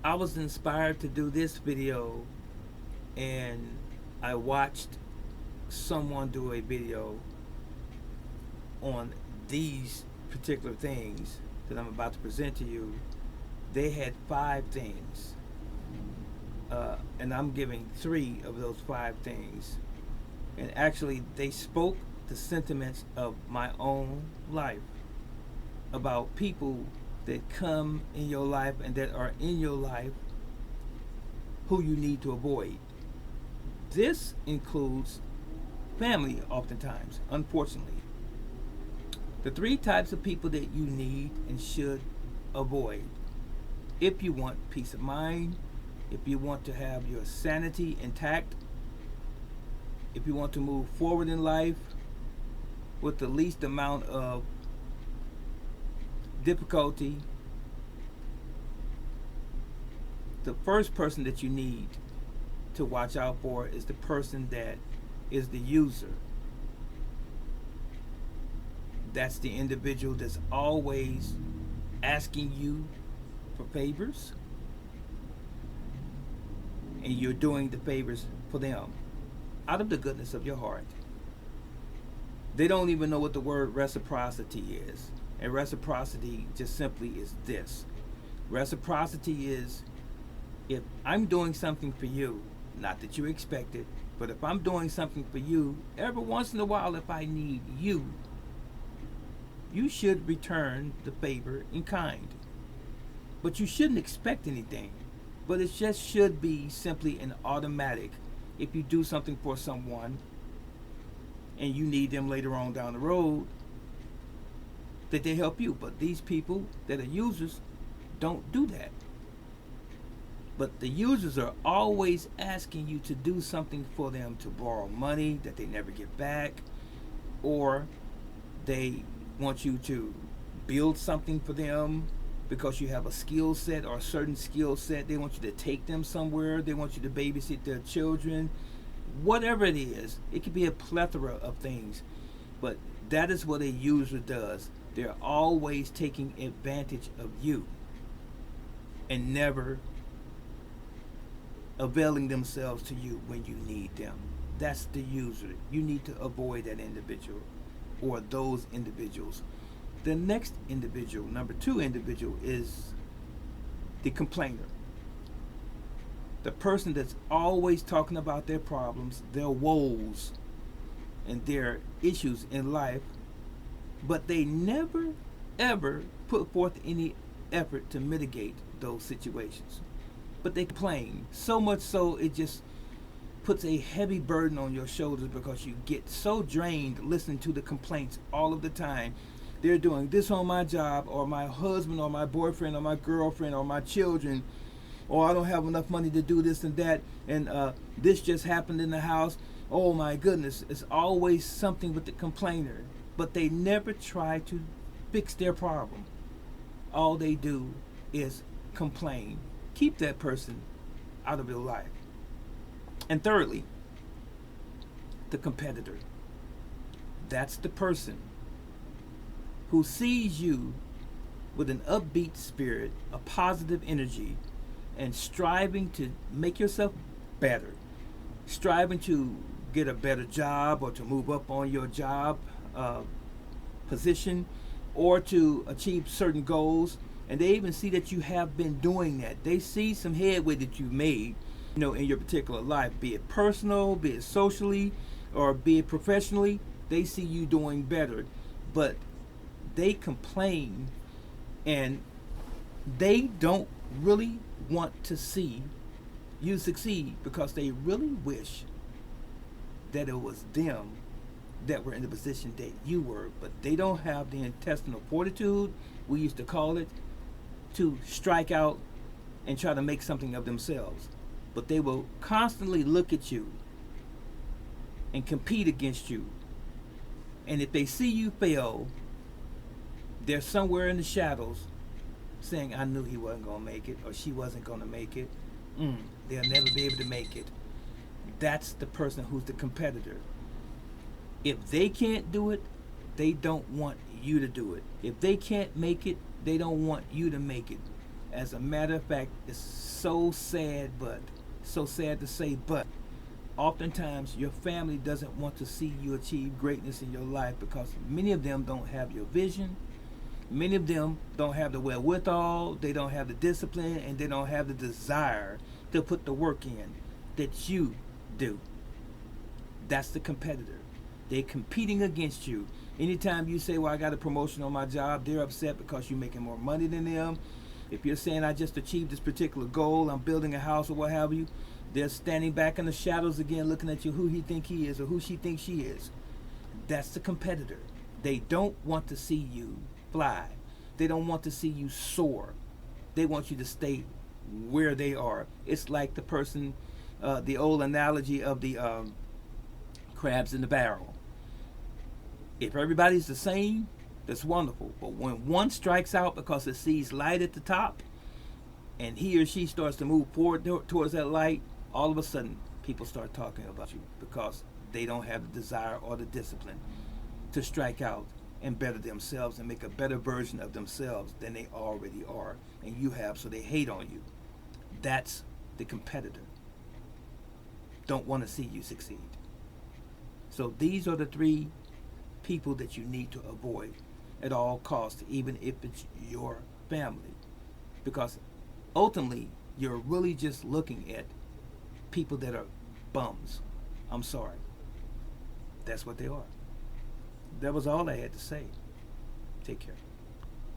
I was inspired to do this video, and I watched someone do a video on these particular things that I'm about to present to you. They had 5 things, and I'm giving 3 of those 5 things. And actually, they spoke the sentiments of my own life about people that come in your life and that are in your life who you need to avoid. This includes family, oftentimes, unfortunately. The 3 types of people that you need and should avoid if you want peace of mind, if you want to have your sanity intact, if you want to move forward in life with the least amount of difficulty. The first person that you need to watch out for is the person that is the user. That's the individual that's always asking you for favors, and you're doing the favors for them out of the goodness of your heart. They don't even know what the word reciprocity is. And reciprocity just simply is this. Reciprocity is, if I'm doing something for you, not that you expect it, but if I'm doing something for you, every once in a while, if I need you, you should return the favor in kind. But you shouldn't expect anything. But it just should be simply an automatic. If you do something for someone and you need them later on down the road, that they help you. But these people that are users don't do that. But the users are always asking you to do something for them, to borrow money that they never get back, or they want you to build something for them because you have a skill set or a certain skill set. They want you to take them somewhere. They want you to babysit their children. Whatever it is, it could be a plethora of things. But that is what a user does. They're always taking advantage of you and never availing themselves to you when you need them. That's the user. You need to avoid that individual or those individuals. The next individual, number 2 individual, is the complainer. The person that's always talking about their problems, their woes, and their issues in life, but they never ever put forth any effort to mitigate those situations. But they complain so much so it just puts a heavy burden on your shoulders because you get so drained listening to the complaints all of the time. They're doing this on my job, or my husband, or my boyfriend, or my girlfriend, or my children, or I don't have enough money to do this and that, and this just happened in the house. Oh my goodness, it's always something with the complainer. But they never try to fix their problem. All they do is complain. Keep that person out of your life. And thirdly, the competitor. That's the person who sees you with an upbeat spirit, a positive energy, and striving to make yourself better, striving to get a better job or to move up on your job position or to achieve certain goals. And they even see that you have been doing that. They see some headway that you've made, in your particular life, be it personal, be it socially, or be it professionally. They see you doing better, but they complain, and they don't really want to see you succeed because they really wish that it was them that were in the position that you were, but they don't have the intestinal fortitude, we used to call it, to strike out and try to make something of themselves. But they will constantly look at you and compete against you. And if they see you fail, they're somewhere in the shadows saying, I knew he wasn't going to make it, or she wasn't going to make it. They'll never be able to make it. That's the person who's the competitor. If they can't do it, they don't want you to do it. If they can't make it, they don't want you to make it. As a matter of fact, it's so sad, but so sad to say, but oftentimes your family doesn't want to see you achieve greatness in your life because many of them don't have your vision. Many of them don't have the wherewithal, they don't have the discipline, and they don't have the desire to put the work in that you do. That's the competitor. They're competing against you. Anytime you say, well, I got a promotion on my job, they're upset because you're making more money than them. If you're saying, I just achieved this particular goal, I'm building a house or what have you, they're standing back in the shadows again looking at you, who he think he is or who she thinks she is. That's the competitor. They don't want to see you fly. They don't want to see you soar. They want you to stay where they are. It's like the person, the old analogy of the crabs in the barrel. If everybody's the same, that's wonderful. But when one strikes out because it sees light at the top, and he or she starts to move forward towards that light, all of a sudden people start talking about you because they don't have the desire or the discipline to strike out and better themselves and make a better version of themselves than they already are, and you have, so they hate on you. That's the competitor. Don't want to see you succeed. So these are the three people that you need to avoid at all costs, even if it's your family, because ultimately you're really just looking at people that are bums. I'm sorry. That's what they are. That was all I had to say. Take care.